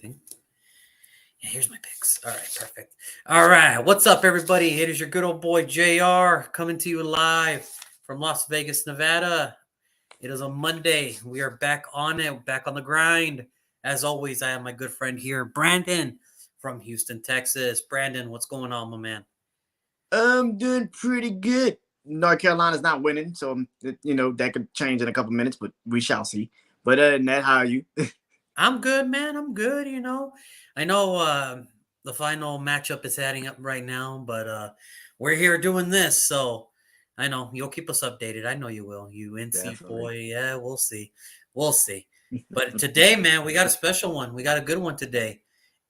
everything. Yeah, here's my picks. All right, perfect. All right, what's up, everybody? It is your good old boy JR coming to you live from Las Vegas, Nevada. It is a Monday. We are back on it, back on the grind. As always, I have my good friend here, Brandon from Houston, Texas. Brandon, what's going on, my man? I'm doing pretty good. North Carolina's not winning, so that could change in a couple minutes, but we shall see. But other than that, how are you? I'm good, man. I'm good. I know the final matchup is adding up right now, but we're here doing this, so I know you'll keep us updated. I know you will. You NC Definitely. boy. Yeah, we'll see. We'll see. But today, man, we got a special one. We got a good one today.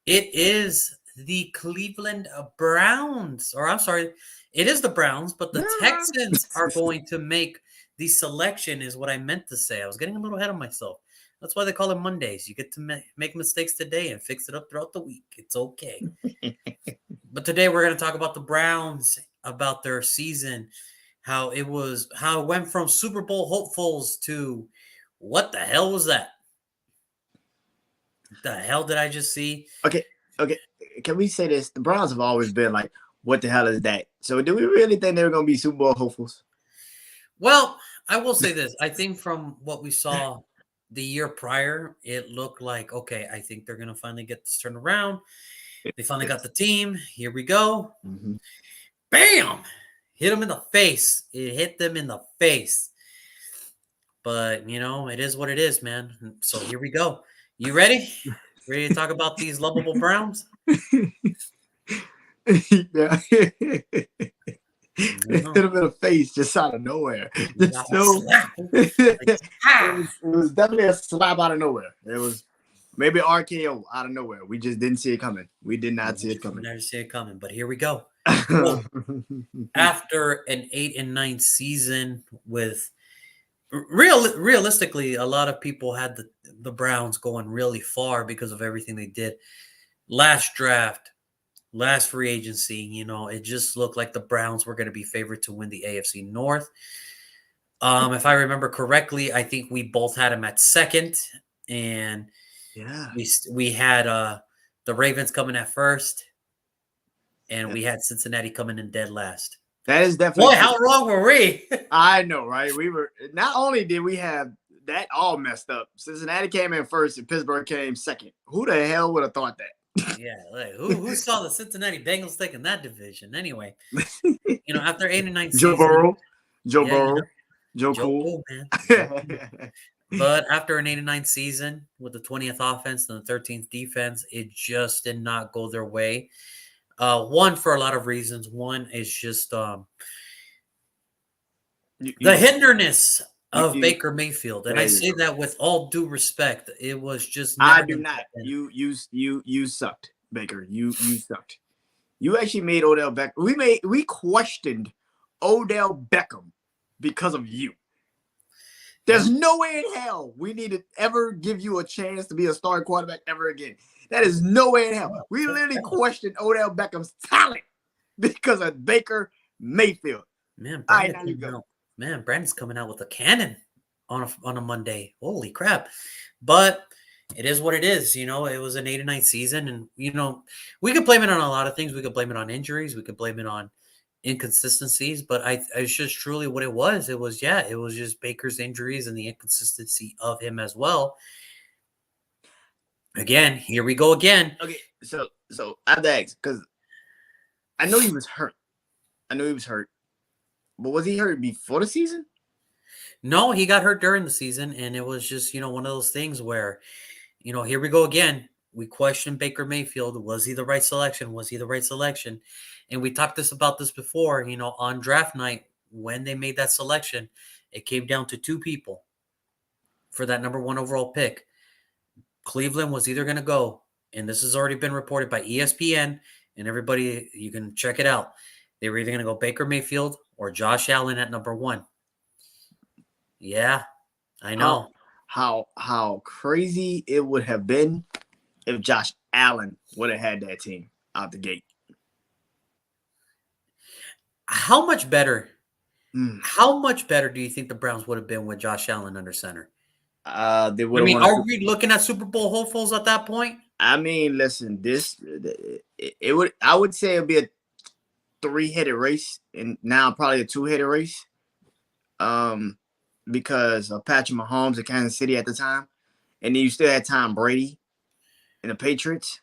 It is the Cleveland Browns, or I'm sorry, it is the Browns, but the Texans are going to make the selection, is what I meant to say. I was getting a little ahead of myself. That's why they call it Mondays. You get to make mistakes today and fix it up throughout the week. It's okay. But today we're going to talk about the Browns, about their season, how it went from Super Bowl hopefuls to what the hell was that? The hell did I just see? Okay. Can we say this? The Browns have always been like, what the hell is that? So do we really think they're going to be Super Bowl hopefuls? Well, I will say this. I think from what we saw the year prior, it looked like, okay, I think they're going to finally get this turned around. They finally got the team. Here we go. Mm-hmm. Bam! Hit them in the face. It hit them in the face. But, it is what it is, man. So here we go. You ready? Ready to talk about these lovable Browns? Yeah. Hit him in the face just out of nowhere. It was definitely a slap out of nowhere. It was maybe RKO out of nowhere. We just didn't see it coming. We did not see it coming. Never see it coming, but here we go. After an 8-9 season with realistically, a lot of people had the Browns going really far because of everything they did. Last draft, last free agency, it just looked like the Browns were going to be favored to win the AFC North. If I remember correctly, I think we both had them at second, and we had the Ravens coming at first, and we had Cincinnati coming in dead last. That is definitely. Boy, how wrong were we? I know, right? We were. Not only did we have that all messed up, Cincinnati came in first and Pittsburgh came second. Who the hell would have thought that? Yeah, like, who saw the Cincinnati Bengals taking that division anyway? After 8-9 season, Joe Burrow, Joe Cool, man. But after an 8-9 season with the 20th offense and the 13th defense, it just did not go their way. One, for a lot of reasons. One is just the hinderness of Baker Mayfield, and I say that with all due respect. It was just. I do not. You sucked, Baker. You sucked. You actually made Odell Beckham. We questioned Odell Beckham because of you. There's no way in hell we need to ever give you a chance to be a starting quarterback ever again. That is no way in hell. We literally questioned Odell Beckham's talent because of Baker Mayfield. Man, Brandon's coming out with a cannon on a Monday. Holy crap. But it is what it is. It was an 8-9 season, and, we could blame it on a lot of things. We could blame it on injuries. We could blame it on inconsistencies, but it's just truly what it was. It was just Baker's injuries and the inconsistency of him as well. Again, here we go again. Okay, so I have to ask, because I know he was hurt. But was he hurt before the season? No, he got hurt during the season, and it was just, one of those things where, here we go again. We questioned Baker Mayfield. Was he the right selection? And we talked about this before, on draft night, when they made that selection, it came down to two people for that number 1 overall pick. Cleveland was either going to go, and this has already been reported by ESPN, and everybody, you can check it out. They were either going to go Baker Mayfield or Josh Allen at number 1. Yeah, I know. How crazy it would have been if Josh Allen would have had that team out the gate. How much better? How much better do you think the Browns would have been with Josh Allen under center? Are we looking at Super Bowl hopefuls at that point? I mean, listen, I would say it'd be a three-headed race, and now probably a two-headed race. Um, because of Patrick Mahomes in Kansas City at the time, and then you still had Tom Brady and the Patriots,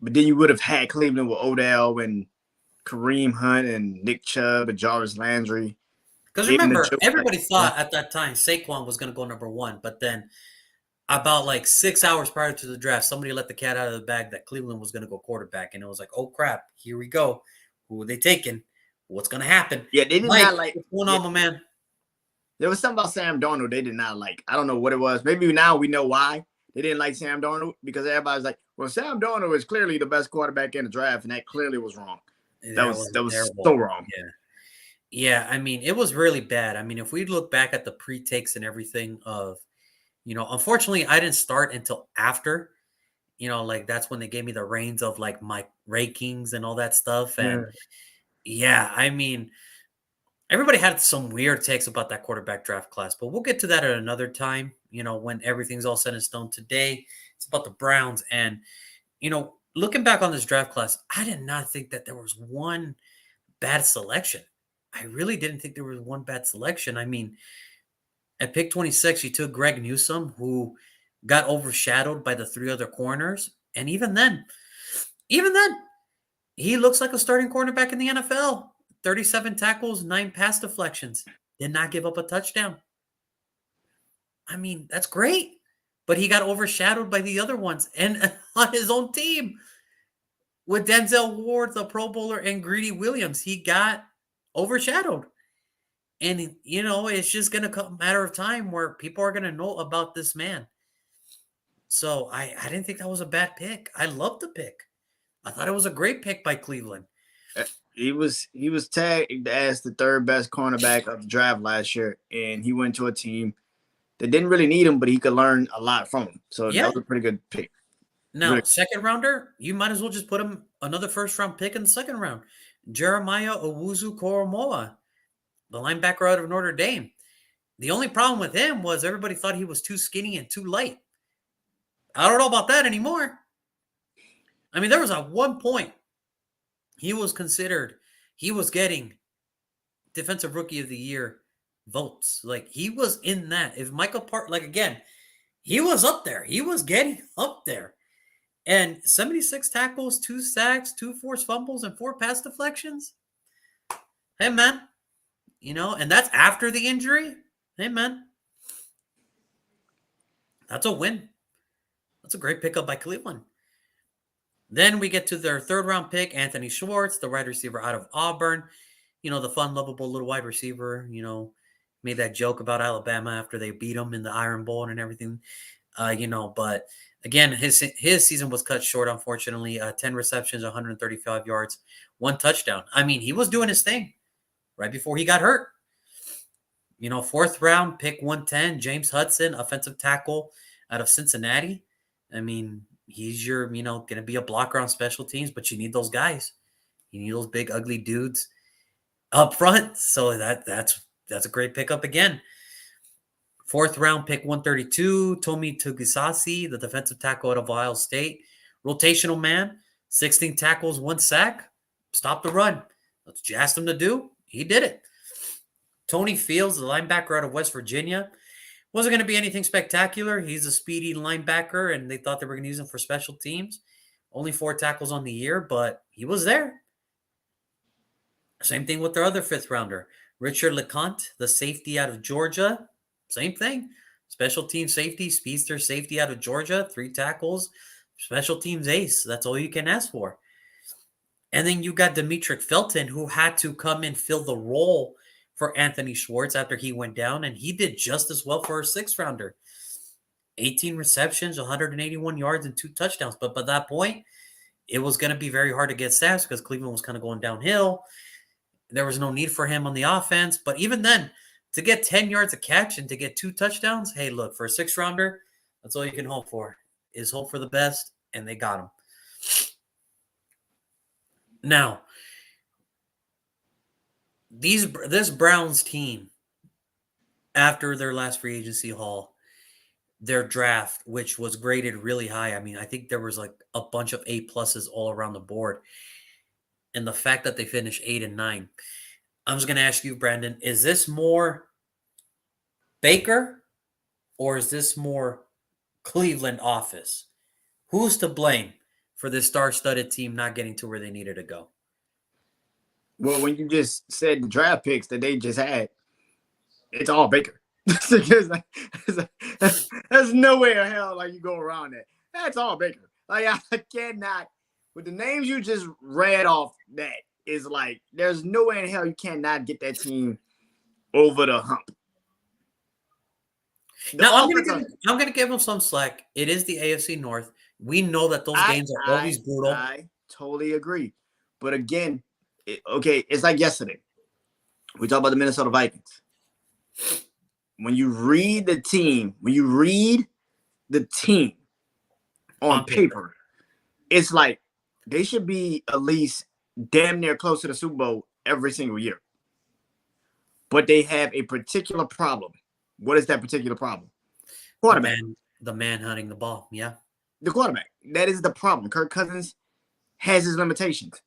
but then you would have had Cleveland with Odell and Kareem Hunt and Nick Chubb and Jarvis Landry. Because Even the remember, Joe everybody Flacco. thought at that time Saquon was going to go number one, but then about like 6 hours prior to the draft, somebody let the cat out of the bag that Cleveland was going to go quarterback, and it was like, oh crap, here we go. Who are they taking? What's going to happen? Yeah, they did Mike, not like. what's going Yeah, on, my man? there was something about Sam Darnold they did not like. I don't know what it was. Maybe now we know why they didn't like Sam Darnold, because everybody's like, well, Sam Darnold is clearly the best quarterback in the draft, and that clearly was wrong. That That was was that was terrible. so wrong. Yeah. Yeah, I mean, it was really bad. I mean, if we look back at the pre-takes and everything of, unfortunately, I didn't start until after, like that's when they gave me the reins of like my rankings and all that stuff. And Yeah. yeah, I mean, everybody had some weird takes about that quarterback draft class, but we'll get to that at another time, when everything's all set in stone. Today, it's about the Browns. And, looking back on this draft class, I did not think that there was one bad selection. I really didn't think there was one bad selection. I mean, at pick 26, you took Greg Newsome, who got overshadowed by the three other corners. And even then, he looks like a starting cornerback in the NFL. 37 tackles, 9 pass deflections. Did not give up a touchdown. I mean, that's great. But he got overshadowed by the other ones and on his own team. With Denzel Ward, the Pro Bowler, and Greedy Williams, he got overshadowed. And, it's just going to come a matter of time where people are going to know about this man. So I didn't think that was a bad pick. I loved the pick. I thought it was a great pick by Cleveland. He was tagged as the third best cornerback of the draft last year, and he went to a team that didn't really need him, but he could learn a lot from him. So Yeah. that was a pretty good pick. Now, second rounder, you might as well just put him another first round pick in the second round. Jeremiah Owuzu Koromoa, the linebacker out of Notre Dame. The only problem with him was everybody thought he was too skinny and too light. I don't know about that anymore. I mean, there was at one point he was getting Defensive Rookie of the Year votes. Like, he was in that. If Michael Park, like, again, he was up there. He was getting up there. And 76 tackles, 2 sacks, 2 forced fumbles, and 4 pass deflections. Hey, man. And that's after the injury. Hey, man. That's a win. That's a great pickup by Cleveland. Then we get to their third round pick, Anthony Schwartz, the wide receiver out of Auburn. The fun, lovable little wide receiver, made that joke about Alabama after they beat them in the Iron Bowl and everything. But again, his season was cut short, unfortunately. 10 receptions, 135 yards, 1 touchdown. I mean, he was doing his thing right before he got hurt. Fourth round, pick 110, James Hudson, offensive tackle out of Cincinnati. I mean, he's your, going to be a blocker on special teams, but you need those guys. You need those big, ugly dudes up front. So that's a great pickup again. Fourth round, pick 132, Tomi Tugisasi, the defensive tackle out of Ohio State. Rotational man, 16 tackles, 1 sack. Stop the run. That's what you asked him to do. He did it. Tony Fields, the linebacker out of West Virginia. Wasn't going to be anything spectacular. He's a speedy linebacker, and they thought they were going to use him for special teams. Only 4 tackles on the year, but he was there. Same thing with their other fifth rounder. Richard LeConte, the safety out of Georgia. Same thing. Special team safety, speedster safety out of Georgia. 3 tackles. Special teams ace. That's all you can ask for. And then you got Demetric Felton, who had to come and fill the role for Anthony Schwartz after he went down, and he did just as well for a 6th rounder. 18 receptions, 181 yards, and 2 touchdowns. But by that point, it was going to be very hard to get sacks because Cleveland was kind of going downhill. There was no need for him on the offense. But even then, to get 10 yards a catch and to get 2 touchdowns, hey, look, for a 6th rounder, that's all you can hope for, is hope for the best, and they got him. Now, this Browns team, after their last free agency haul, their draft, which was graded really high. I mean, I think there was like a bunch of A pluses all around the board. And the fact that they finished 8 and 9. I'm just going to ask you, Brandon, is this more Baker or is this more Cleveland office? Who's to blame for this star-studded team not getting to where they needed to go? Well, when you just said the draft picks that they just had, it's all Baker. There's no way in hell like you go around that. That's all Baker. Like I cannot, with the names you just read off, that is like there's no way in hell you cannot get that team over the hump. Now I'm gonna give them some slack. It is the AFC North. We know that those games are always brutal. I totally agree, but again, it's like yesterday. We talked about the Minnesota Vikings. When you read the team, on paper, it's like they should be at least damn near close to the Super Bowl every single year. But they have a particular problem. What is that particular problem? Quarterback. The man hunting the ball, yeah. The quarterback. That is the problem. Kirk Cousins has his limitations.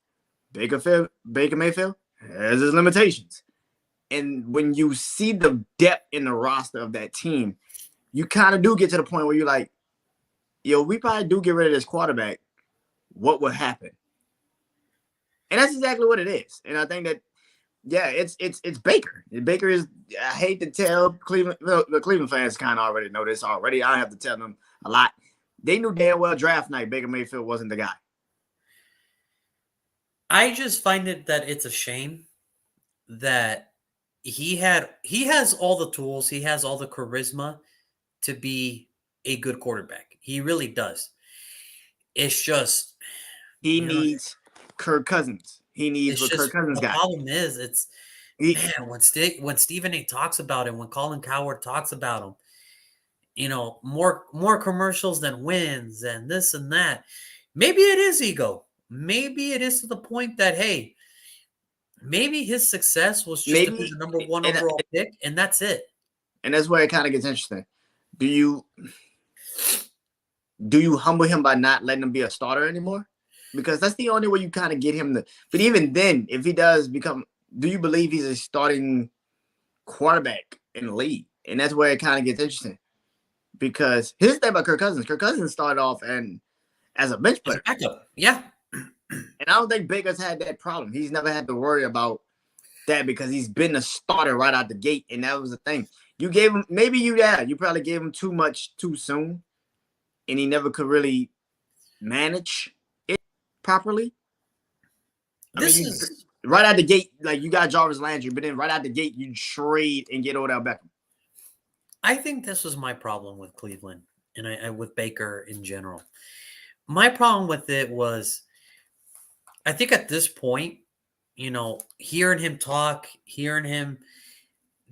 Baker Mayfield has his limitations. And when you see the depth in the roster of that team, you kind of do get to the point where you're like, yo, we probably do get rid of this quarterback. What would happen? And that's exactly what it is. And I think that, yeah, it's Baker. Baker is, I hate to tell Cleveland, the Cleveland fans kind of already know this already. I don't have to tell them a lot. They knew damn well draft night Baker Mayfield wasn't the guy. I just find it that it's a shame that he has all the tools, he has all the charisma to be a good quarterback. He really does. It's just he needs Kirk Cousins. He needs what Kirk Cousins got. The problem is when Stephen A talks about him, when Colin Cowherd talks about him, you know, more commercials than wins and this and that. Maybe it is ego. Maybe it is to the point that, hey, maybe his success was just to be the number one overall pick, and that's it. And that's where it kind of gets interesting. Do you humble him by not letting him be a starter anymore? Because that's the only way you kind of get him to. But even then, if he does become, do you believe he's a starting quarterback in the league? And that's where it kind of gets interesting. Because here's the thing about Kirk Cousins started off as a bench player. Yeah. And I don't think Baker's had that problem. He's never had to worry about that because he's been a starter right out the gate. And that was the thing. You gave him, you probably gave him too much too soon. And he never could really manage it properly. Right out the gate, like you got Jarvis Landry, but then right out the gate, you trade and get Odell Beckham. I think this was my problem with Cleveland and I with Baker in general. My problem with it was, I think at this point, you know, hearing him talk, hearing him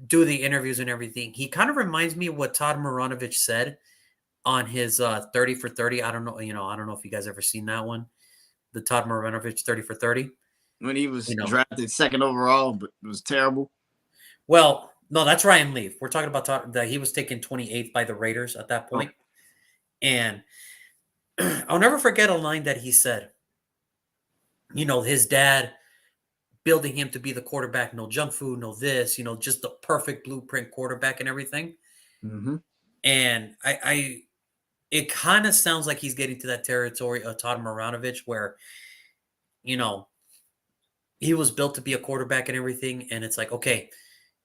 do the interviews and everything, he kind of reminds me of what Todd Maranovich said on his 30 for 30. I don't know if you guys ever seen that one. The Todd Maranovich 30 for 30. When he was drafted second overall, but it was terrible. Well, no, that's Ryan Leaf. We're talking about that he was taken 28th by the Raiders at that point. And I'll never forget a line that he said. You know, his dad building him to be the quarterback, no junk food, no this, you know, just the perfect blueprint quarterback and everything. Mm-hmm. And it kind of sounds like he's getting to that territory of Todd Maranovich where, you know, he was built to be a quarterback and everything. And it's like, okay,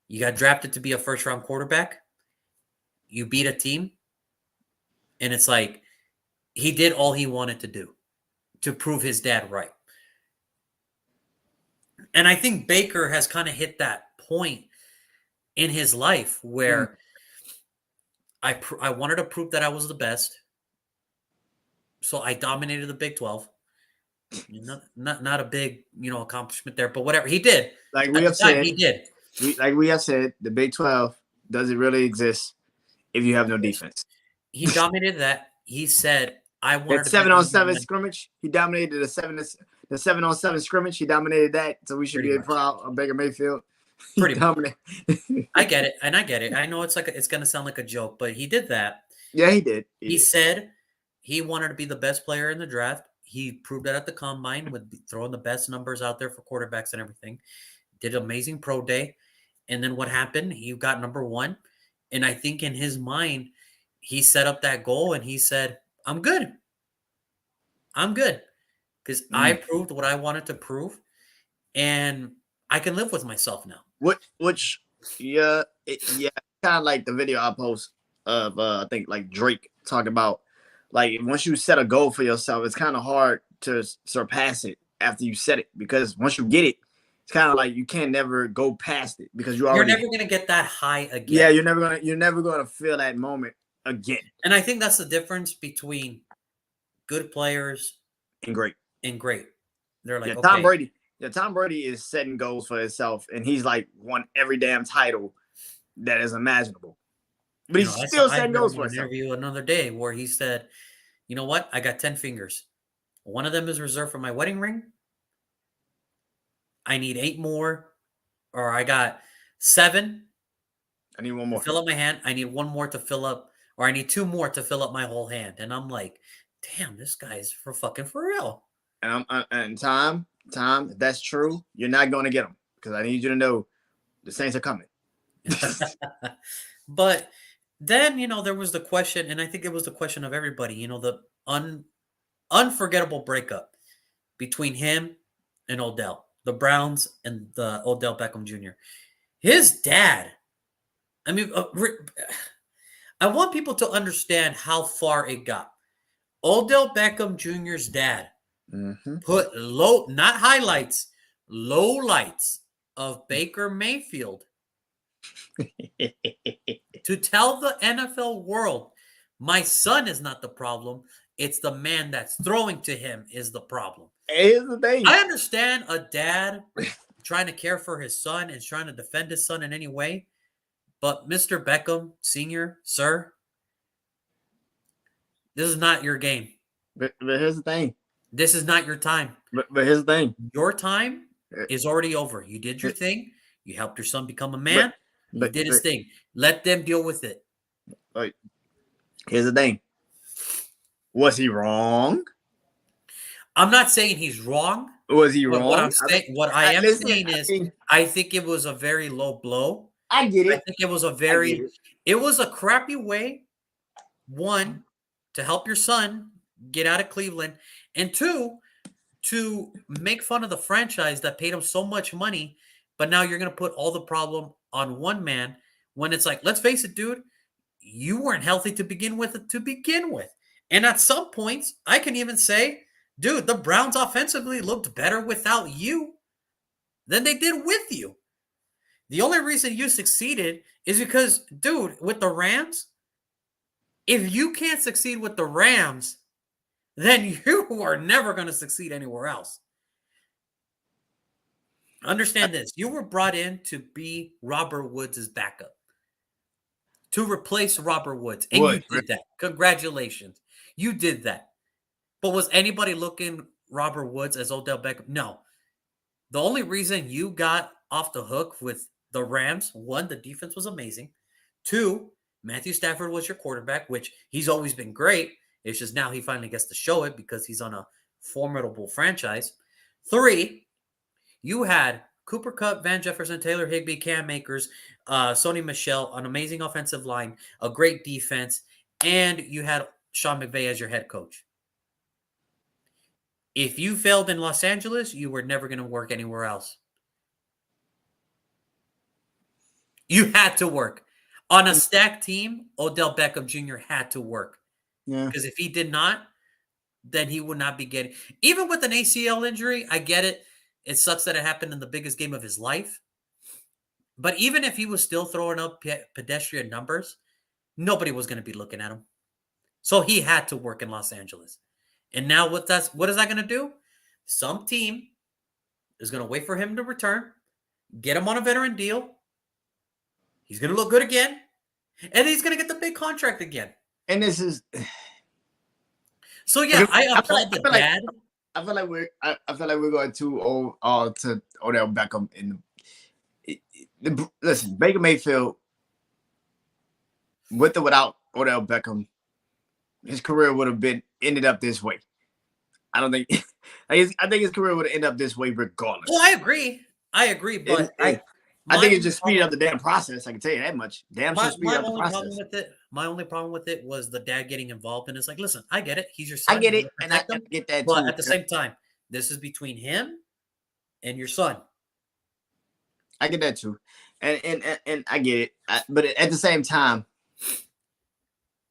you got drafted to be a first-round quarterback. You beat a team. And it's like he did all he wanted to do to prove his dad right. And I think Baker has kind of hit that point in his life where I wanted to prove that I was the best. So I dominated the Big 12. Not a big, you know, accomplishment there, but whatever. He did. Like we have said, he did. We have said, the Big 12 doesn't really exist if you have no defense. He dominated that. He said, I wanted that 7-on-7 scrimmage. He dominated the 7-on-7 scrimmage. He dominated that. So we should be proud of Baker Mayfield. Pretty dominant. I get it. And I get it. I know it's going to sound like a joke, but he did that. Yeah, he did. He said he wanted to be the best player in the draft. He proved that at the combine with throwing the best numbers out there for quarterbacks and everything. Did an amazing pro day. And then what happened? He got number one. And I think in his mind, he set up that goal and he said, I'm good. I'm good. Because I proved what I wanted to prove. And I can live with myself now. Yeah, kind of like the video I post of I think like Drake talking about like once you set a goal for yourself, it's kind of hard to surpass it after you set it because once you get it, it's kind of like you can't never go past it because you're never going to get that high again. Yeah, you're never gonna feel that moment again. And I think that's the difference between good players and great. They're like, Tom Brady. Yeah, Tom Brady is setting goals for himself, and he's like won every damn title that is imaginable. But he's still setting goals for himself. Interview another day where he said, "You know what? I got 10 fingers. One of them is reserved for my wedding ring. I need 8 more, or I got 7. I need 1 more. To fill up my hand. I need 1 more to fill up, or I need 2 more to fill up my whole hand." And I'm like, "Damn, this guy's for real." And Tom, if that's true, you're not going to get them because I need you to know the Saints are coming. But then, there was the question, and I think it was the question of everybody, the unforgettable breakup between him and Odell, the Browns and the Odell Beckham Jr. His dad, I mean, I want people to understand how far it got. Odell Beckham Jr.'s dad put not highlights, low lights of Baker Mayfield to tell the NFL world, my son is not the problem. It's the man that's throwing to him is the problem. Here's the thing. I understand a dad trying to care for his son and trying to defend his son in any way. But Mr. Beckham, Sr., sir, this is not your game. But here's the thing. This is not your time. But here's the thing. Your time is already over. You did your thing. You helped your son become a man. He did his thing. Let them deal with it. Here's the thing. Was he wrong? I'm not saying he's wrong. Was he wrong? What I am saying is I think it was a very low blow. I get it. I think it was it was a crappy way, 1, to help your son get out of Cleveland, and 2, to make fun of the franchise that paid him so much money, but now you're going to put all the problem on one man when it's like, let's face it, dude, you weren't healthy to begin with. And at some points, I can even say, dude, the Browns offensively looked better without you than they did with you. The only reason you succeeded is because, dude, with the Rams, if you can't succeed with the Rams, then you are never going to succeed anywhere else. Understand this. You were brought in to be Robert Woods' backup, to replace Robert Woods. And you did that. Congratulations. You did that. But was anybody looking Robert Woods as Odell Beckham? No. The only reason you got off the hook with the Rams, 1, the defense was amazing. 2, Matthew Stafford was your quarterback, which he's always been great. It's just now he finally gets to show it because he's on a formidable franchise. 3, you had Cooper Kupp, Van Jefferson, Taylor Higbee, Cam Akers, Sony Michel, an amazing offensive line, a great defense, and you had Sean McVay as your head coach. If you failed in Los Angeles, you were never going to work anywhere else. You had to work. On a stacked team, Odell Beckham Jr. had to work. Yeah. Because if he did not, then he would not be getting... Even with an ACL injury, I get it. It sucks that it happened in the biggest game of his life. But even if he was still throwing up pedestrian numbers, nobody was going to be looking at him. So he had to work in Los Angeles. And now what is that going to do? Some team is going to wait for him to return, get him on a veteran deal. He's going to look good again. And he's going to get the big contract again. And this is... So, yeah, I applaud the dad. I feel like we're going too old to Odell Beckham. Listen, Baker Mayfield, with or without Odell Beckham, his career would have been ended up this way. I don't think. I think his career would have ended up this way regardless. Well, I agree, but I think it just speeded up the damn process. I can tell you that much. Damn sure speed up the process. My only problem with it was the dad getting involved, and it's like, listen, I get it. He's your I son. get You it, wanna and I protect him, get that but too. at the same time, this is between him and your son. I get that too, and I get it. But at the same time,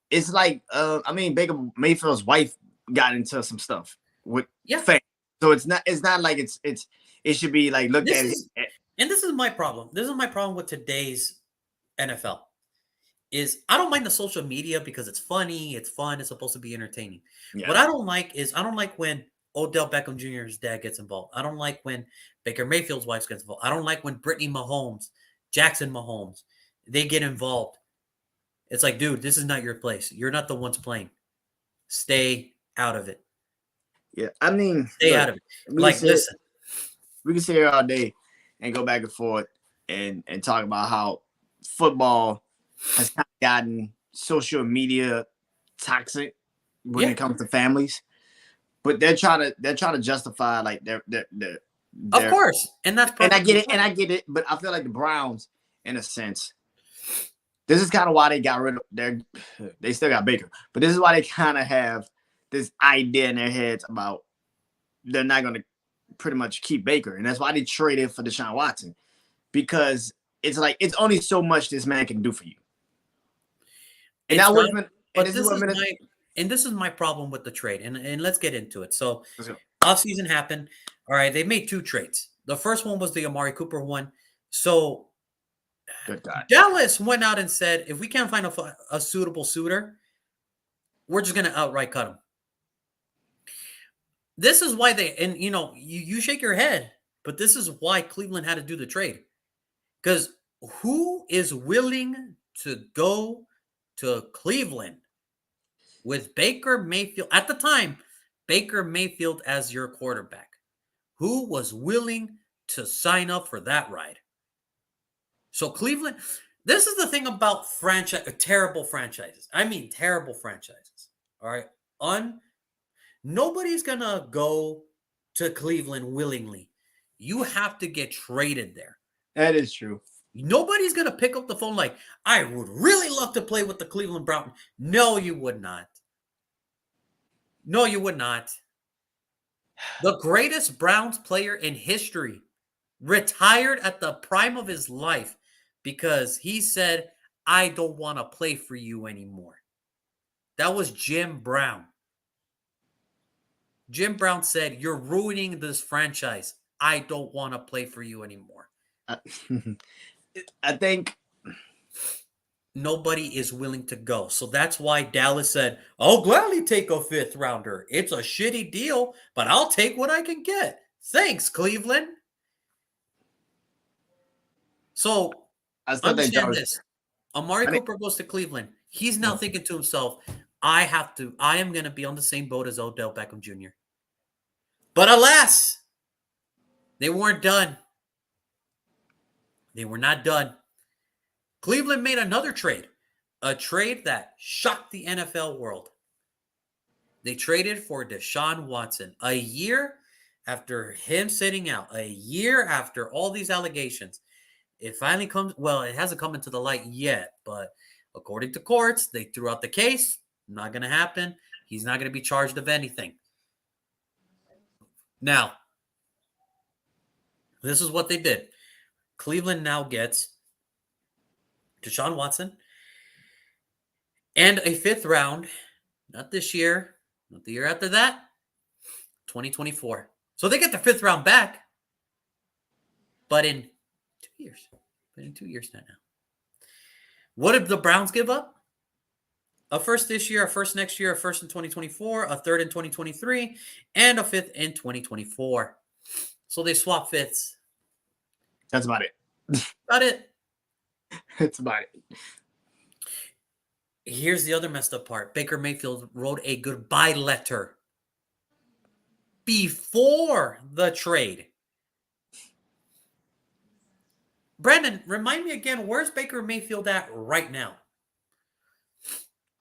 it's like I mean, Baker Mayfield's wife got into some stuff with fans, so it's not like it should be like looked at. And this is my problem. This is my problem with today's NFL. Is I don't mind the social media because it's funny, it's fun, it's supposed to be entertaining. Yeah. What I don't like is I don't like when Odell Beckham Jr.'s dad gets involved. I don't like when Baker Mayfield's wife gets involved. I don't like when Brittany Mahomes, Jackson Mahomes, they get involved. It's like, dude, this is not your place. You're not the ones playing. Stay out of it. Yeah, I mean, stay out of it. Like, listen, we can sit here all day and go back and forth and talk about how football has kind of gotten social media toxic when it comes to families, but they're trying to justify like their of course, and that's and I get it, but I feel like the Browns, in a sense, this is kind of why they got rid of they still got Baker, but this is why they kind of have this idea in their heads about they're not going to pretty much keep Baker, and that's why they traded for Deshawn Watson, because it's like it's only so much this man can do for you. And this is my problem with the trade, and let's get into it. So, offseason happened. All right, they made 2 trades. The first one was the Amari Cooper one. So, Dallas went out and said, if we can't find a suitable suitor, we're just going to outright cut him. This is why you shake your head, but this is why Cleveland had to do the trade. Because who is willing to go to Cleveland with Baker Mayfield at the time, Baker Mayfield as your quarterback? Who was willing to sign up for that ride? So Cleveland, this is the thing about terrible franchises. I mean, terrible franchises. All right. Nobody's going to go to Cleveland willingly. You have to get traded there. That is true. Nobody's going to pick up the phone like, I would really love to play with the Cleveland Browns. No, you would not. No, you would not. The greatest Browns player in history retired at the prime of his life because he said, I don't want to play for you anymore. That was Jim Brown. Jim Brown said, you're ruining this franchise. I don't want to play for you anymore. I think nobody is willing to go. So that's why Dallas said, I'll gladly take a 5th rounder. It's a shitty deal, but I'll take what I can get. Thanks, Cleveland. So understand this. Amari Cooper goes to Cleveland. He's now thinking to himself, I am going to be on the same boat as Odell Beckham Jr. But alas, they weren't done. They were not done. Cleveland made another trade, a trade that shocked the NFL world. They traded for Deshawn Watson a year after him sitting out, a year after all these allegations. It finally comes, well, it hasn't come into the light yet, but according to courts, they threw out the case. Not going to happen. He's not going to be charged of anything. Now, this is what they did. Cleveland now gets Deshaun Watson and a 5th round, not this year, not the year after that, 2024. So they get the 5th round back, but in 2 years. But in 2 years now. What did the Browns give up? A 1st this year, a 1st next year, a 1st in 2024, a 3rd in 2023, and a 5th in 2024. So they swap 5ths. That's about it. About it. That's about it. Here's the other messed up part. Baker Mayfield wrote a goodbye letter before the trade. Brandon, remind me again, where's Baker Mayfield at right now?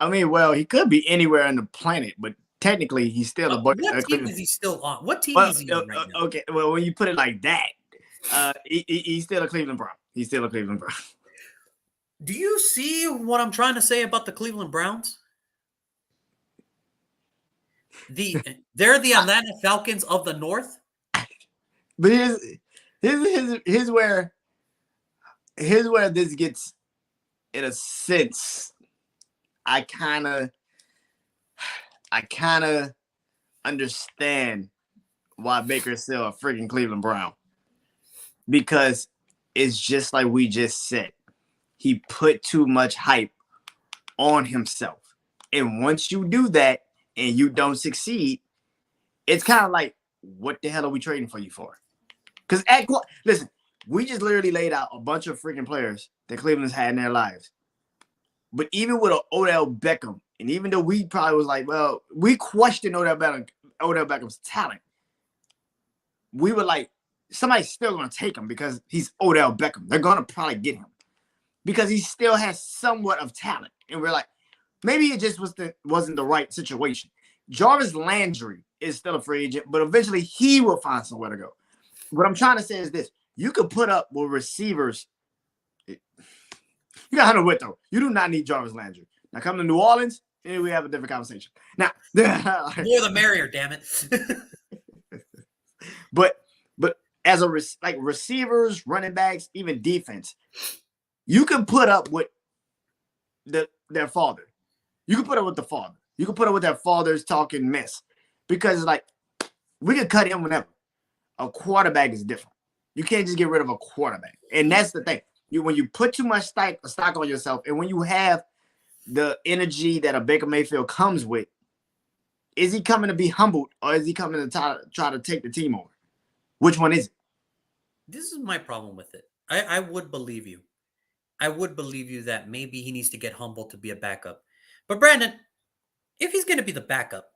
I mean, well, he could be anywhere on the planet, but technically, he's still a boy. What team is he still on? What team Well, is he on right now? okay. Well, when you put it like that, he's still a Cleveland Brown. He's still a Cleveland Brown. Do you see what I'm trying to say about the Cleveland Browns? They're the Atlanta Falcons of the North. But here's where this gets, in a sense, I kind of understand why Baker's still a freaking Cleveland Brown, because it's just like we just said. He put too much hype on himself. And once you do that and you don't succeed, it's kind of like, what the hell are we trading for you for? Because listen, we just literally laid out a bunch of freaking players that Cleveland's had in their lives. But even with an Odell Beckham, and even though we probably was like, well, we questioned Odell Beckham's talent, we were like, somebody's still going to take him because he's Odell Beckham. They're going to probably get him because he still has somewhat of talent. And we're like, maybe it just wasn't the right situation. Jarvis Landry is still a free agent, but eventually he will find somewhere to go. What I'm trying to say is this. You could put up with receivers. You got Hunter Whitlow. You do not need Jarvis Landry. Now come to New Orleans, and we have a different conversation. Now, more the merrier, damn it. but as a receivers, running backs, even defense, you can put up with their father. You can put up with the father. You can put up with their father's talking mess, because like we can cut him whenever. A quarterback is different. You can't just get rid of a quarterback, and that's the thing. When you put too much stock on yourself, and when you have the energy that a Baker Mayfield comes with, is he coming to be humbled, or is he coming to try to take the team over? Which one is it? This is my problem with it. I would believe you. I would believe you that maybe he needs to get humbled to be a backup. But Brandon, if he's going to be the backup,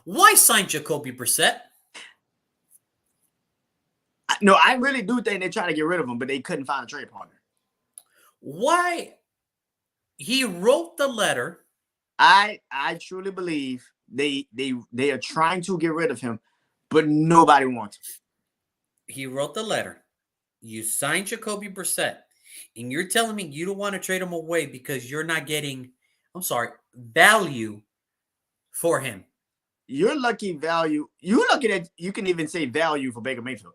why sign Jacoby Brissett? No, I really do think they're trying to get rid of him, but they couldn't find a trade partner. Why? He wrote the letter. I truly believe they are trying to get rid of him, but nobody wants him. He wrote the letter. You signed Jacoby Brissett, and you're telling me you don't want to trade him away because you're not getting, value for him. You're lucky value. You can even say value for Baker Mayfield.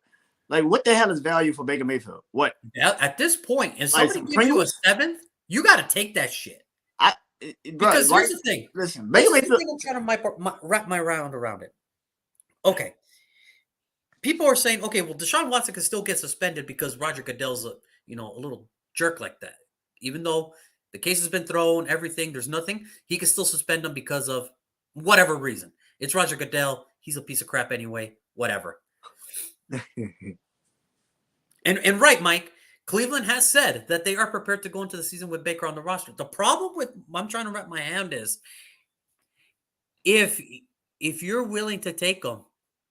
Like, what the hell is value for Baker Mayfield? What? At this point, if somebody gives you a 7th, you got to take that shit. Because here's the thing. Listen, Baker Mayfield. I'm trying to wrap my round around it. Okay. People are saying, okay, well, Deshawn Watson can still get suspended because Roger Goodell's a little jerk like that. Even though the case has been thrown, everything, there's nothing, he can still suspend him because of whatever reason. It's Roger Goodell. He's a piece of crap anyway. Whatever. and right, Mike, Cleveland has said that they are prepared to go into the season with Baker on the roster. The problem with I'm trying to wrap my hand is if you're willing to take him,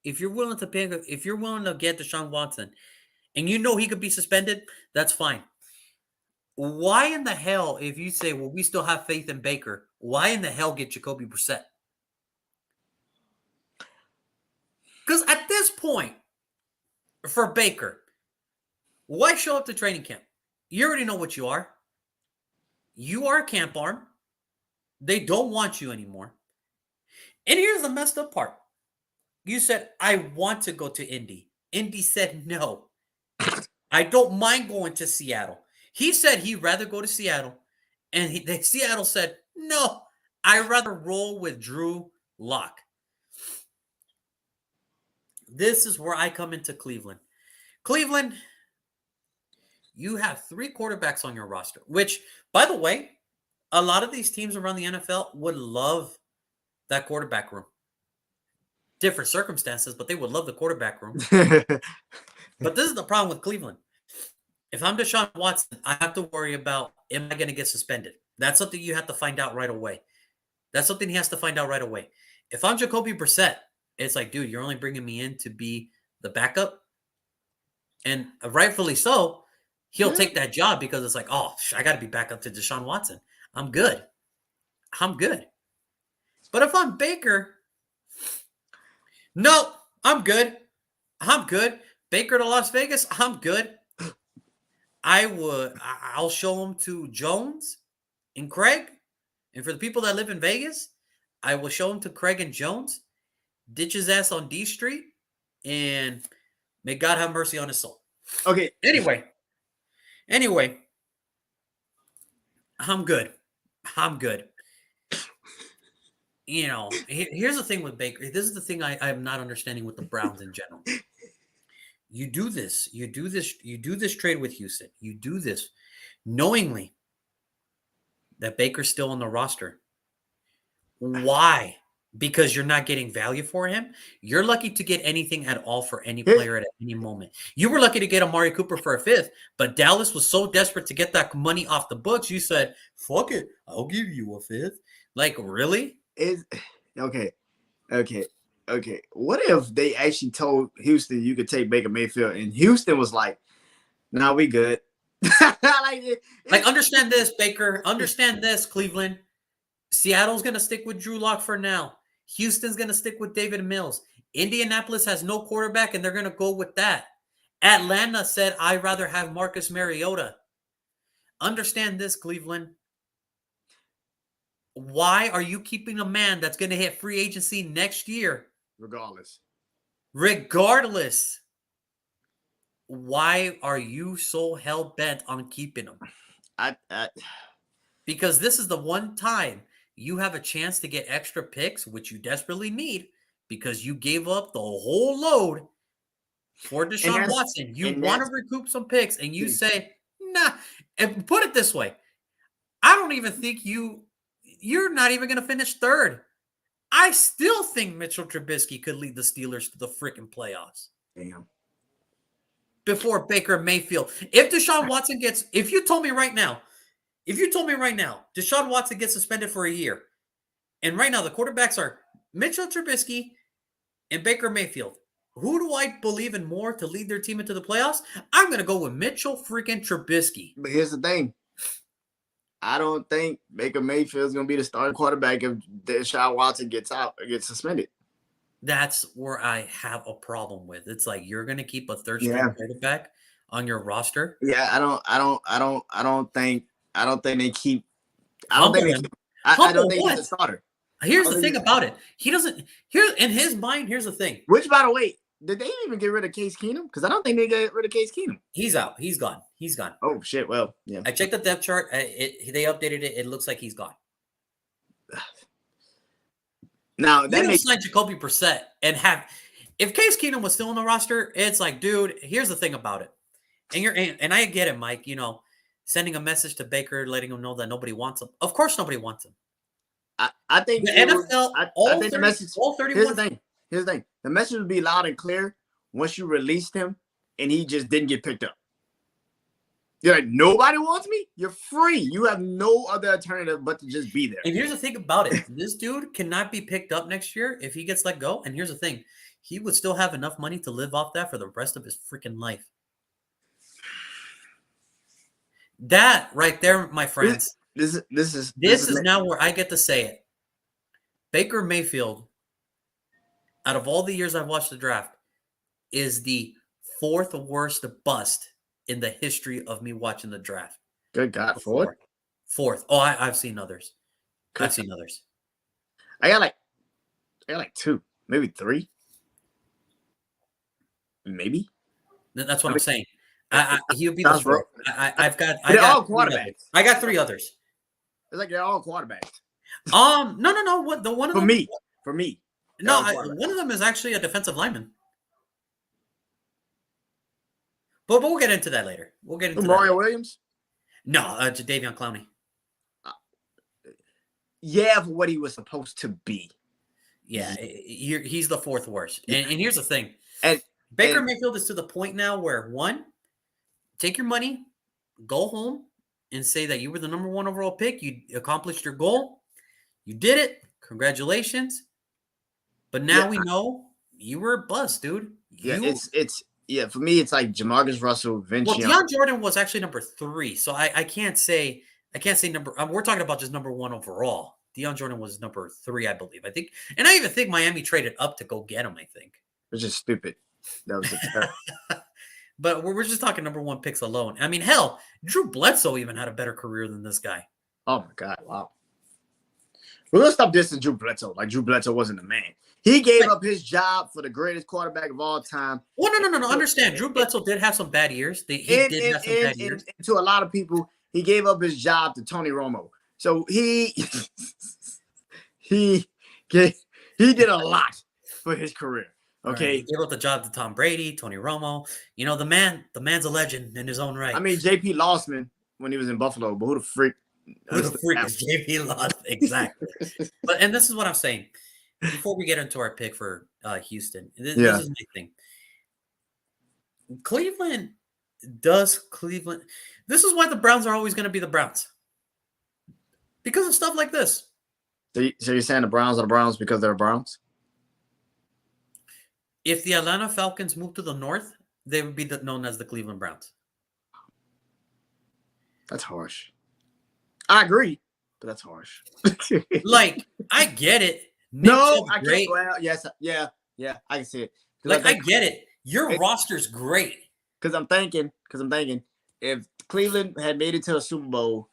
if you're willing to pick, if you're willing to get Deshaun Watson, and you know he could be suspended, that's fine. Why in the hell, if you say, well, we still have faith in Baker, why in the hell get Jacoby Brissett? Because at this point, for Baker, why show up to training camp? You already know what you are. You are a camp arm. They don't want you anymore. And here's the messed up part. You said, I want to go to Indy. Indy said no. I don't mind going to Seattle. He said he'd rather go to Seattle. And Seattle said, no, I'd rather roll with Drew Lock. This is where I come into Cleveland. Cleveland, you have 3 quarterbacks on your roster, which, by the way, a lot of these teams around the NFL would love that quarterback room. Different circumstances, but they would love the quarterback room. But this is the problem with Cleveland. If I'm Deshaun Watson, I have to worry about, am I going to get suspended? That's something you have to find out right away. That's something he has to find out right away. If I'm Jacoby Brissett, it's like, dude, you're only bringing me in to be the backup. And rightfully so, he'll take that job because it's like, oh, I got to be back up to Deshaun Watson. I'm good. I'm good. But if I'm Baker, no, I'm good. I'm good. Baker to Las Vegas, I'm good. I'll show him to Jones and Craig. And for the people that live in Vegas, I will show him to Craig and Jones. Ditch his ass on D Street, and may God have mercy on his soul. Okay. Anyway, I'm good. I'm good. Here's the thing with Baker. This is the thing I'm not understanding with the Browns in general. You do this trade with Houston. You do this knowingly that Baker's still on the roster. Why? Because you're not getting value for him. You're lucky to get anything at all for any player at any moment. You were lucky to get Amari Cooper for a fifth, but Dallas was so desperate to get that money off the books. You said, fuck it, I'll give you a fifth. Like, really? Okay. What if they actually told Houston you could take Baker Mayfield, and Houston was like, "Nah, we good." Like, understand this, Baker. Understand this, Cleveland. Seattle's going to stick with Drew Lock for now. Houston's going to stick with David Mills. Indianapolis has no quarterback, and they're going to go with that. Atlanta said, I'd rather have Marcus Mariota. Understand this, Cleveland. Why are you keeping a man that's going to hit free agency next year? Regardless. Why are you so hell-bent on keeping him? Because this is the one time you have a chance to get extra picks, which you desperately need, because you gave up the whole load for Deshaun Watson. You want to recoup some picks, and you say, nah. And put it this way. I don't even think you're not even going to finish third. I still think Mitchell Trubisky could lead the Steelers to the freaking playoffs. Damn. Before Baker Mayfield. If Deshaun Watson if you told me right now, Deshaun Watson gets suspended for a year, and right now the quarterbacks are Mitchell Trubisky and Baker Mayfield, who do I believe in more to lead their team into the playoffs? I'm going to go with Mitchell freaking Trubisky. But here's the thing. I don't think Baker Mayfield's going to be the starting quarterback if Deshaun Watson gets suspended. That's where I have a problem with. It's like you're going to keep a third-string quarterback on your roster. Yeah, I don't think they keep. I don't think he's a starter. Here's the thing about it. He doesn't. Here in his mind. Here's the thing. Which, by the way, did they even get rid of Case Keenum? Because I don't think they got rid of Case Keenum. He's out. He's gone. Oh shit! Well, yeah. I checked the depth chart. They updated it. It looks like he's gone. Now that makes sign Jacoby Brissett and if Case Keenum was still on the roster, it's like, dude. Here's the thing about it, and I get it, Mike. Sending a message to Baker, letting him know that nobody wants him. Of course, nobody wants him. I think the NFL. I think the message. All 31. Here's the thing. The message would be loud and clear once you released him, and he just didn't get picked up. You're like, nobody wants me? You're free. You have no other alternative but to just be there. And here's the thing about it. This dude cannot be picked up next year if he gets let go. And here's the thing. He would still have enough money to live off that for the rest of his freaking life. That right there, my friends. This is now where I get to say it. Baker Mayfield, out of all the years I've watched the draft, is the fourth worst bust in the history of me watching the draft. Good God, fourth. Oh, I've seen others. I got like two, maybe three, maybe. That's what I'm saying. He'll be the fourth. I got all quarterbacks. I got three others. It's like they're all quarterbacks. No. What the one of for them? For me. No, one of them is actually a defensive lineman. But we'll get into that later. We'll get into Mario Williams? No, Jadeveon Clowney. Yeah, for what he was supposed to be. Yeah, he's the fourth worst. And here's the thing. Baker Mayfield is to the point now where, one, take your money, go home, and say that you were the number one overall pick. You accomplished your goal. You did it. Congratulations. But now we know you were a bust, dude. For me, it's like Jamarcus Russell, Vince Well, Deion Jordan was actually number 3, so I can't say number. We're talking about just number 1 overall. Deion Jordan was number 3, I believe. I think, and I even think Miami traded up to go get him. I think, Which is stupid. That was a terrible. but we're just talking number 1 picks alone. I mean, hell, Drew Bledsoe even had a better career than this guy. Oh my God! Wow. We're gonna stop dissing Drew Bledsoe. Like Drew Bledsoe wasn't the man. He gave up his job for the greatest quarterback of all time. Well, no. Understand, Drew Bledsoe did have some bad years. He did have some bad years. And to a lot of people, he gave up his job to Tony Romo. So he did a lot for his career. Okay, right. He gave up the job to Tom Brady, Tony Romo. You know, the man's a legend in his own right. I mean, J.P. Losman when he was in Buffalo, but who the freak? Who the freak is J.P. Losman? Exactly. And this is what I'm saying. Before we get into our pick for Houston, this is my thing. Cleveland. This is why the Browns are always going to be the Browns. Because of stuff like this. So you're saying the Browns are the Browns because they're Browns? If the Atlanta Falcons moved to the north, they would be known as the Cleveland Browns. That's harsh. I agree, but that's harsh. Like, I get it. No, I can't. Well, yes, yeah, I can see it. Like, I get it. Your roster's great. Because I'm thinking, if Cleveland had made it to a Super Bowl,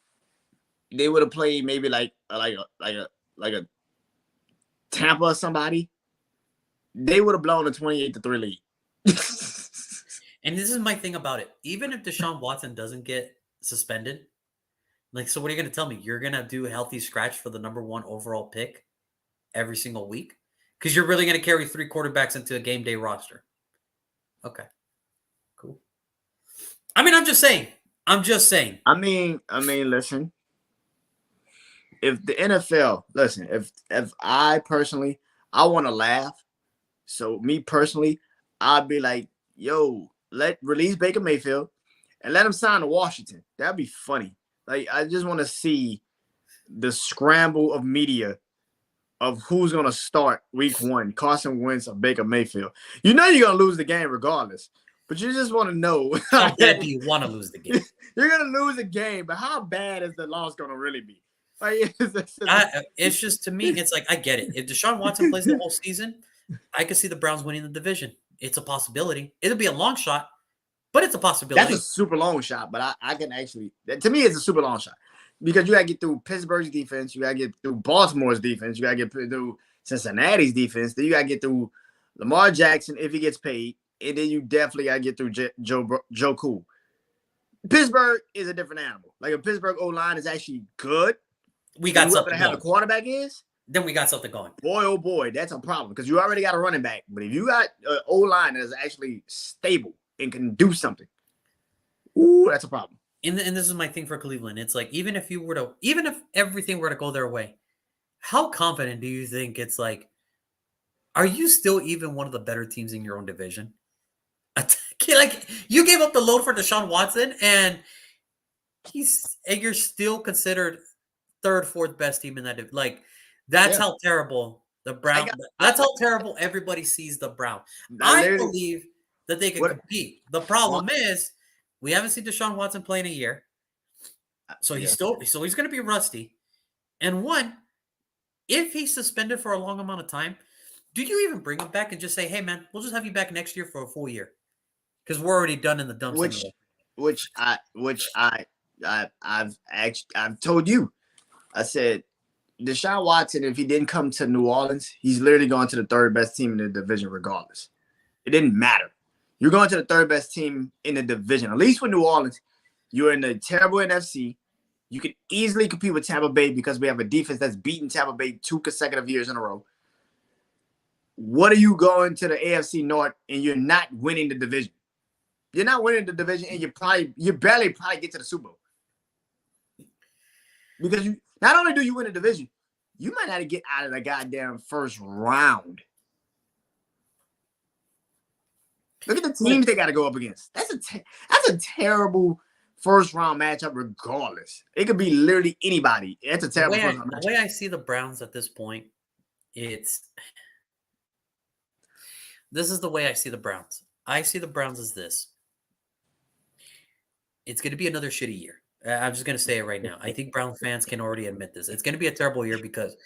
they would have played maybe like a Tampa or somebody. They would have blown a 28-3 lead. And this is my thing about it. Even if Deshaun Watson doesn't get suspended, like, so what are you going to tell me? You're going to do a healthy scratch for the number 1 overall pick every single week? Because you're really going to carry 3 quarterbacks into a game day roster. Okay. Cool. I mean, I'm just saying. I mean, listen. If the NFL, if I personally, I want to laugh. So me personally, I'd be like, yo, release Baker Mayfield and let him sign to Washington. That'd be funny. Like, I just want to see the scramble of media of who's going to start week 1, Carson Wentz or Baker Mayfield. You know you're going to lose the game regardless, but you just want to know. How bad do you want to lose the game? You're going to lose the game, but how bad is the loss going to really be? Like, it's just, to me, it's like, I get it. If Deshaun Watson plays the whole season, I could see the Browns winning the division. It's a possibility. It'll be a long shot, but it's a possibility. That's a super long shot, but I can actually, to me, it's a super long shot. Because you got to get through Pittsburgh's defense. You got to get through Baltimore's defense. You got to get through Cincinnati's defense. Then you got to get through Lamar Jackson if he gets paid. And then you definitely got to get through Joe Cool. Pittsburgh is a different animal. Like, if Pittsburgh O-line is actually good, we got something going. How the quarterback is, then we got something going. Boy, oh boy, that's a problem because you already got a running back. But if you got an O-line that is actually stable and can do something, ooh, that's a problem. And this is my thing for Cleveland. It's like, even if everything were to go their way, how confident do you think it's like, are you still even one of the better teams in your own division? Like, you gave up the load for Deshaun Watson and you're still considered 3rd, 4th best team in that. Like, that's how terrible the Browns. That's how terrible everybody sees the Browns. I believe that they can compete. The problem is, we haven't seen Deshaun Watson play in a year, so he's going to be rusty. And if he's suspended for a long amount of time, do you even bring him back and just say, "Hey, man, we'll just have you back next year for a full year"? Because we're already done in the dumps. I've told you. I said, Deshaun Watson, if he didn't come to New Orleans, he's literally going to the 3rd best team in the division regardless. It didn't matter. You're going to the 3rd best team in the division. At least with New Orleans, you're in the terrible NFC. You can easily compete with Tampa Bay because we have a defense that's beaten Tampa Bay 2 consecutive years in a row. What are you going to the AFC North and you're not winning the division? You're not winning the division and you barely get to the Super Bowl. Because you not only do you win the division, you might not get out of the goddamn first round. Look at the teams they got to go up against. That's a terrible first round matchup regardless. It could be literally anybody. That's a terrible first round matchup. The way I see the Browns at this point, this is the way I see the Browns. I see the Browns as this. It's going to be another shitty year. I'm just going to say it right now. I think Brown fans can already admit this. It's going to be a terrible year because,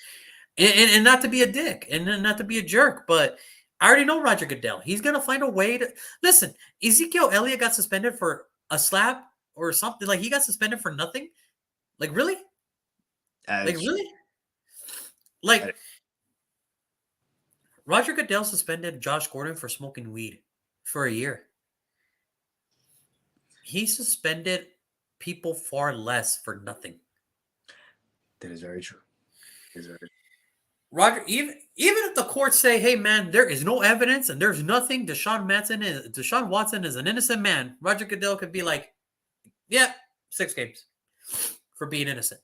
and not to be a dick and not to be a jerk, but I already know Roger Goodell. He's going to find a way to listen. Ezekiel Elliott got suspended for a slap or something. Like he got suspended for nothing. Like really? Like really? Like Roger Goodell suspended Josh Gordon for smoking weed for a year. He suspended people far less for nothing. That is very true. That is very true. Roger, even if the courts say, "Hey, man, there is no evidence and there's nothing," Deshawn Watson is an innocent man. Roger Goodell could be like, "Yeah, 6 games for being innocent."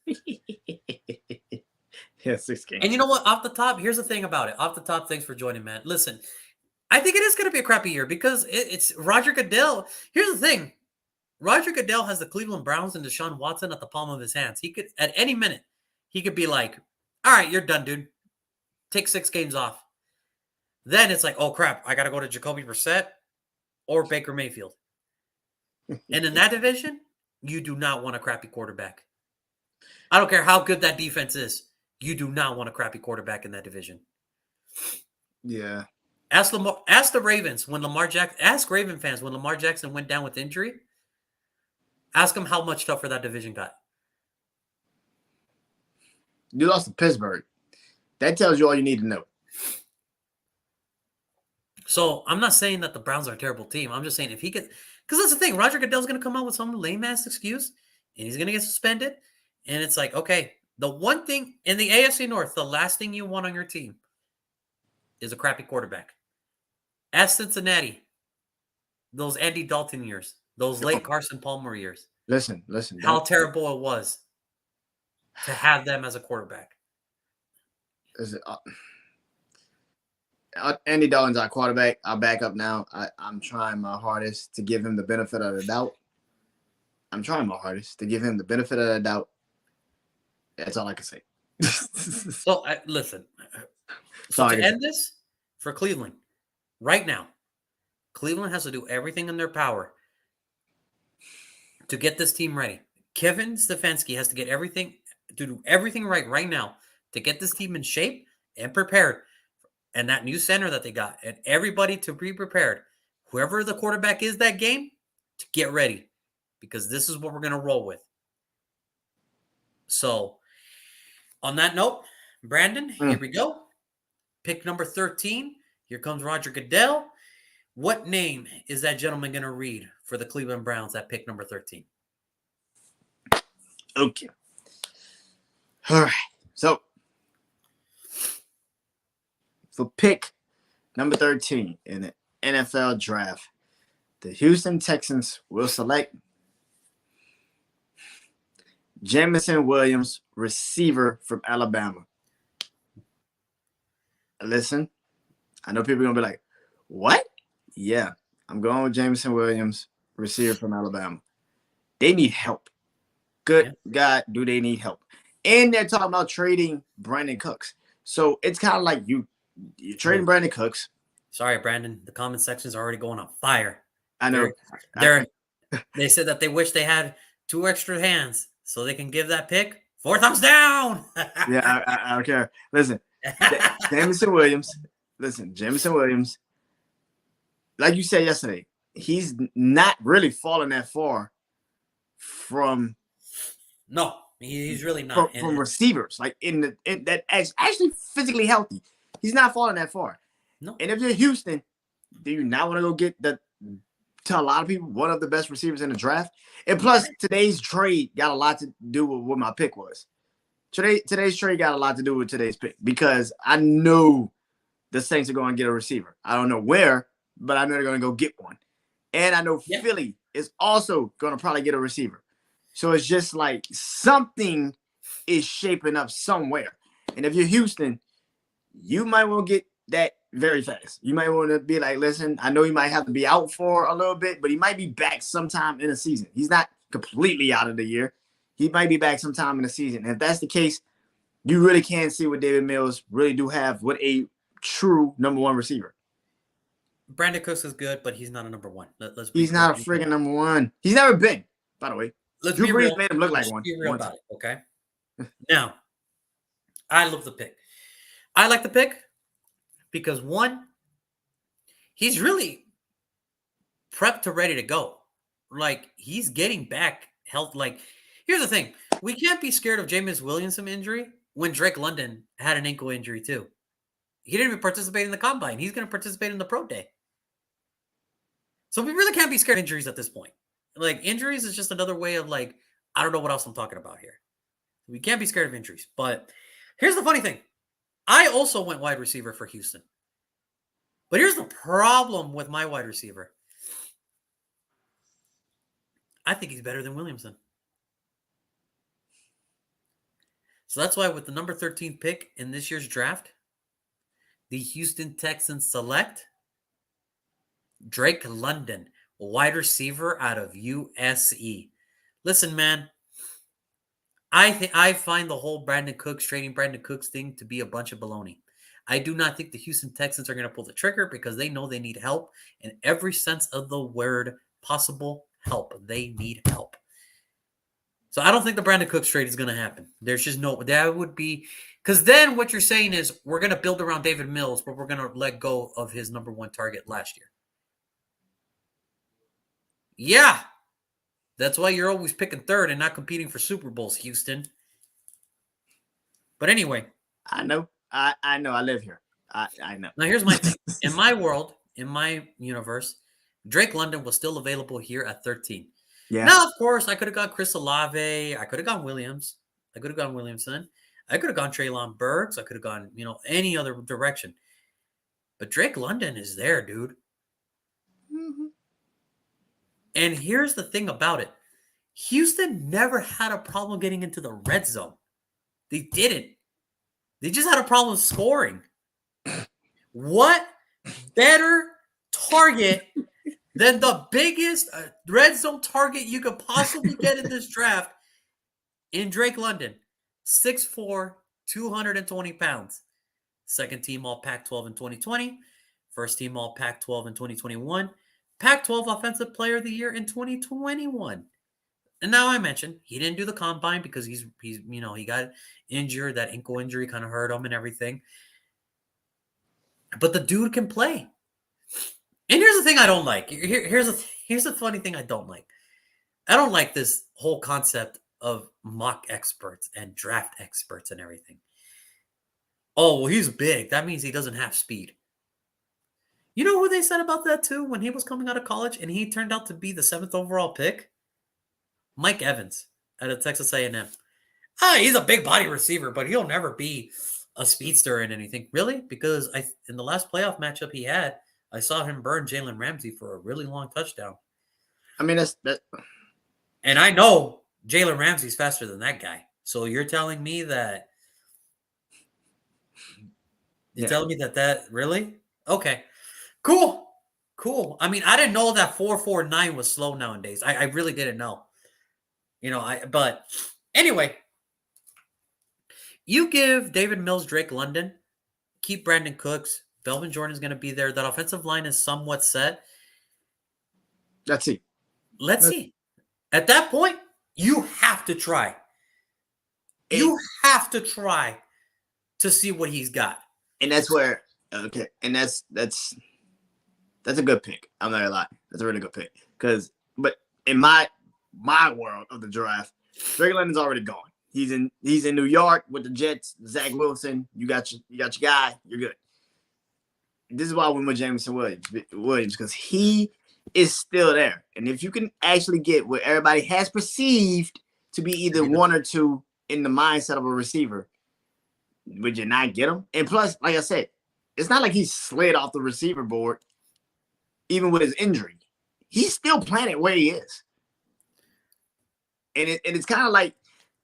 Yeah, 6 games. And you know what? Off the top, here's the thing about it. Off the top, thanks for joining, man. Listen, I think it is going to be a crappy year because it's Roger Goodell. Here's the thing: Roger Goodell has the Cleveland Browns and Deshaun Watson at the palm of his hands. He could, at any minute, he could be like, "All right, you're done, dude. Take 6 games off." Then it's like, "Oh crap, I got to go to Jacoby Brissett or Baker Mayfield." And in that division, you do not want a crappy quarterback. I don't care how good that defense is. You do not want a crappy quarterback in that division. Yeah. Ask the Ravens when ask Raven fans when Lamar Jackson went down with injury. Ask them how much tougher that division got. You lost to Pittsburgh. That tells you all you need to know. So I'm not saying that the Browns are a terrible team. I'm just saying if he gets, because that's the thing, Roger Goodell's going to come out with some lame ass excuse, and he's going to get suspended. And it's like, okay, the one thing in the AFC North, the last thing you want on your team is a crappy quarterback. Ask Cincinnati, those Andy Dalton years, those late Carson Palmer years. Listen. How terrible it was to have them as a quarterback. Andy Dalton's our quarterback. I'll back up now. I'm trying my hardest to give him the benefit of the doubt. That's all I can say. So, listen. So to end this, for Cleveland, right now, Cleveland has to do everything in their power to get this team ready. Kevin Stefanski has to do everything right now to get this team in shape and prepared. And that new center that they got, and everybody to be prepared. Whoever the quarterback is that game, to get ready, because this is what we're going to roll with. So, on that note, Brandon, here we go. Pick number 13. Here comes Roger Goodell. What name is that gentleman going to read for the Cleveland Browns at pick number 13? Okay. All right. So, for pick number 13 in the NFL draft, the Houston Texans will select Jameson Williams, receiver from Alabama. Listen, I know people are going to be like, what? Yeah, I'm going with Jameson Williams, receiver from Alabama. They need help. Good God, do they need help? And they're talking about trading Brandon Cooks. So it's kind of like you're trading Brandon Cooks. Sorry, Brandon. The comment sections are already going on fire. I know. They said that they wish they had 2 extra hands so they can give that pick 4 thumbs down. Yeah, I don't care. Listen, Jameson Williams. Like you said yesterday, he's not really falling that far from. No, he's really not from receivers. Like in that actually physically healthy, he's not falling that far. No. And if you're Houston, do you not want to go get to a lot of people, one of the best receivers in the draft? And plus, today's trade got a lot to do with what my pick was. Today's trade got a lot to do with today's pick because I know the Saints are going to get a receiver. I don't know where, but I know they're going to go get one. And I know Philly is also going to probably get a receiver. So it's just like something is shaping up somewhere. And if you're Houston, you might want to get that very fast. You might want to be like, listen, I know he might have to be out for a little bit, but he might be back sometime in the season. He's not completely out of the year. He might be back sometime in the season. And if that's the case, you really can see what David Mills really do have with a true number 1 receiver. Brandon Cooks is good, but he's not a number 1. He's not a friggin' number 1. He's never been, by the way. let's Drew be Brees real. made him look like Let's one. be real about it, okay? Now, I love the pick. I like the pick because one, he's really prepped to ready to go. Like he's getting back health. Like here's the thing: we can't be scared of Jameson Williams injury when Drake London had an ankle injury too. He didn't even participate in the combine. He's going to participate in the pro day. So we really can't be scared of injuries at this point. Like injuries is just another way of like I don't know what else I'm talking about here. We can't be scared of injuries. But here's the funny thing: I also went wide receiver for Houston. But here's the problem with my wide receiver. I think he's better than Williamson. So that's why with the number 13 pick in this year's draft, the Houston Texans select Drake London, wide receiver out of USC. Listen, man, I find the whole trading Brandon Cooks thing to be a bunch of baloney. I do not think the Houston Texans are going to pull the trigger because they know they need help in every sense of the word possible help. They need help. So I don't think the Brandon Cooks trade is going to happen. There's just no, that would be, because then what you're saying is we're going to build around David Mills, but we're going to let go of his number one target last year. Yeah. That's why you're always picking third and not competing for Super Bowls, Houston. But anyway. I know. I know. I live here. I know. Now here's my thing. In my world, in my universe, Drake London was still available here at 13. Yeah. Now, of course, I could have gone Chris Olave. I could have gone Williams. I could have gone Williamson. I could have gone Treylon Burks. I could have gone, any other direction. But Drake London is there, dude. Mm-hmm. And here's the thing about it. Houston never had a problem getting into the red zone. They didn't. They just had a problem scoring. What better target than the biggest red zone target you could possibly get in this draft in Drake London? 6'4", 220 pounds. Second team all Pac-12 in 2020. First team all Pac-12 in 2021. Pac-12 Offensive Player of the Year in 2021. And now I mentioned he didn't do the combine because he's he got injured. That ankle injury kind of hurt him and everything. But the dude can play. And here's the thing I don't like. Here's the funny thing I don't like. I don't like this whole concept of mock experts and draft experts and everything. Oh, well, he's big. That means he doesn't have speed. You know who they said about that too when he was coming out of college and he turned out to be the 7th overall pick? Mike Evans out of Texas A&M. He's a big body receiver, but he'll never be a speedster in anything. Really? Because in the last playoff matchup he had, I saw him burn Jalen Ramsey for a really long touchdown. I mean, that's. And I know Jalen Ramsey's faster than that guy. So you're telling me that. You're telling me that really? Okay. Cool. I mean, I didn't know that 4.49 was slow nowadays. I really didn't know. But anyway, you give David Mills, Drake London, keep Brandon Cooks. Belvin Jordan's going to be there. That offensive line is somewhat set. Let's see. Let's see. At that point, you have to try. You have to try to see what he's got. And that's where, okay, and that's a good pick. I'm not gonna lie. That's a really good pick. But in my world of the draft, Drake London's already gone. He's in New York with the Jets. Zach Wilson, you got your guy. You're good. This is why I went with Jameson Williams because he is still there. And if you can actually get what everybody has perceived to be either one or two in the mindset of a receiver, would you not get him? And plus, like I said, it's not like he slid off the receiver board, even with his injury. He's still playing it where he is. And it's kind of like,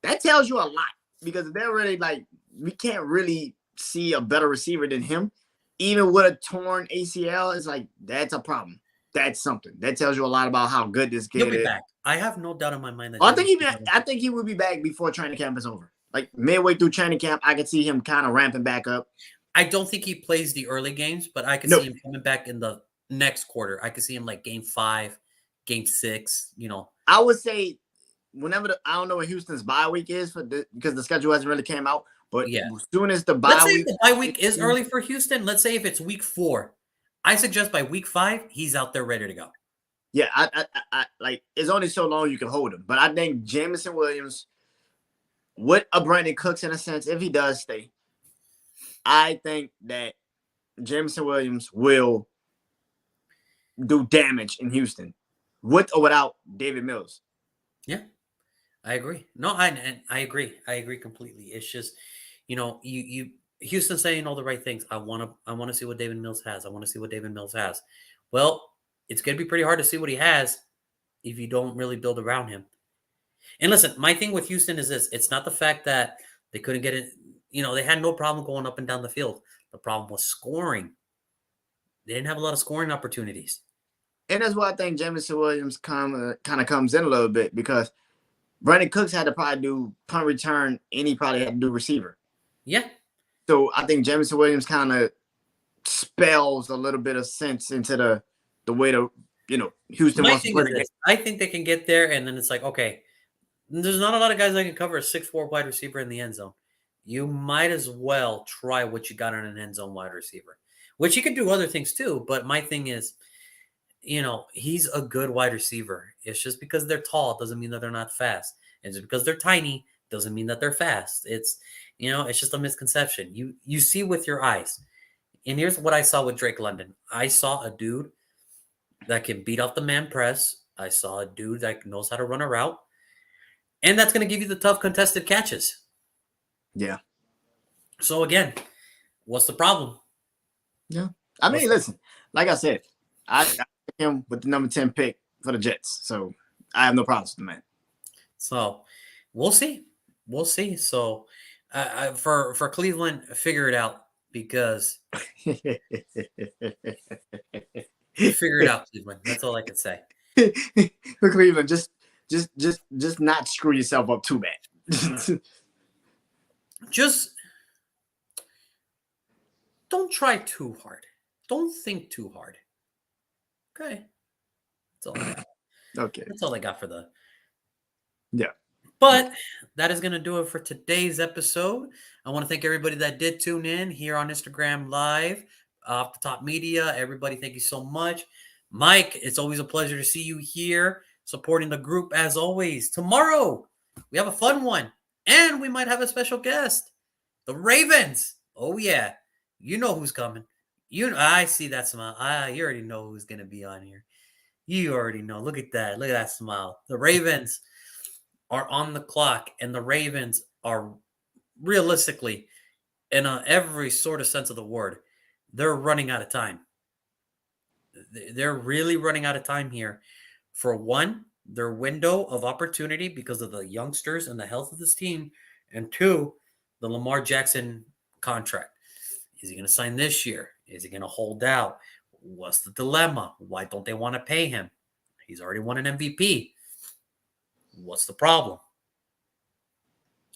that tells you a lot because they're really like, we can't really see a better receiver than him. Even with a torn ACL, it's like, that's a problem. That's something. That tells you a lot about how good this kid is. He'll be back. I have no doubt in my mind that I think he will be back before training camp is over. Like midway through training camp, I could see him kind of ramping back up. I don't think he plays the early games, but I can see him coming back in the next quarter. I could see him like game 5, game 6, I would say I don't know what Houston's bye week is because the schedule hasn't really came out. But Yeah. as soon as the Let's bye say week, the bye week is early for Houston. Let's say if it's week 4, I suggest by week 5 he's out there ready to go. yeah, I like it's only so long you can hold him. But I think Jameson Williams, with a Brandon Cooks in a sense, if he does stay, I think that Jameson Williams will do damage in Houston, with or without David Mills. Yeah, I agree. No, I agree. I agree completely. It's just, you Houston saying all the right things. I want to see what David Mills has. I want to see what David Mills has. Well, it's going to be pretty hard to see what he has if you don't really build around him. And listen, my thing with Houston is this: it's not the fact that they couldn't get it. They had no problem going up and down the field. The problem was scoring. They didn't have a lot of scoring opportunities. And that's why I think Jameson Williams kind of comes in a little bit, because Brandon Cooks had to probably do punt return, and he probably had to do receiver. Yeah. So I think Jameson Williams kind of spells a little bit of sense into the way Houston wants to play the game. I think they can get there, and then it's like, okay, there's not a lot of guys that can cover a 6'4" wide receiver in the end zone. You might as well try what you got on an end zone wide receiver, which you can do other things too. But my thing is, he's a good wide receiver. It's just because they're tall doesn't mean that they're not fast. And just because they're tiny doesn't mean that they're fast. It's just a misconception. You see with your eyes. And here's what I saw with Drake London. I saw a dude that can beat off the man press. I saw a dude that knows how to run a route. And that's going to give you the tough contested catches. Yeah. So again, what's the problem? Yeah. I mean, listen, like I said, I pick him with the number 10 pick for the Jets. So I have no problems with the man. So we'll see. We'll see. So for Cleveland, figure it out, because figure it out, Cleveland. That's all I can say. For Cleveland, just not screw yourself up too bad. Just don't try too hard. Don't think too hard. Okay. That's all I got. Okay. That's all I got for the. Yeah. But that is going to do it for today's episode. I want to thank everybody that did tune in here on Instagram Live, Off the Top Media. Everybody, thank you so much. Mike, it's always a pleasure to see you here supporting the group as always. Tomorrow, we have a fun one, and we might have a special guest, the Ravens. Oh, yeah. You know who's coming. I see that smile. You already know who's going to be on here. You already know. Look at that. Look at that smile. The Ravens are on the clock, and the Ravens are realistically, in every sort of sense of the word, they're running out of time. They're really running out of time here. For one, their window of opportunity because of the youngsters and the health of this team, and two, the Lamar Jackson contract. Is he going to sign this year? Is he going to hold out? What's the dilemma? Why don't they want to pay him? He's already won an MVP. What's the problem?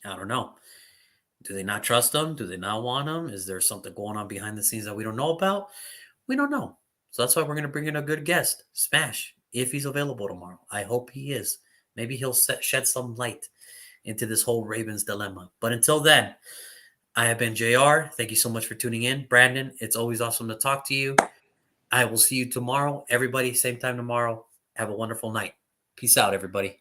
I don't know. Do they not trust him? Do they not want him? Is there something going on behind the scenes that we don't know about? We don't know. So that's why we're going to bring in a good guest, Smash, if he's available tomorrow. I hope he is. Maybe he'll shed some light into this whole Ravens dilemma. But until then, I have been JR. Thank you so much for tuning in. Brandon, it's always awesome to talk to you. I will see you tomorrow. Everybody, same time tomorrow. Have a wonderful night. Peace out, everybody.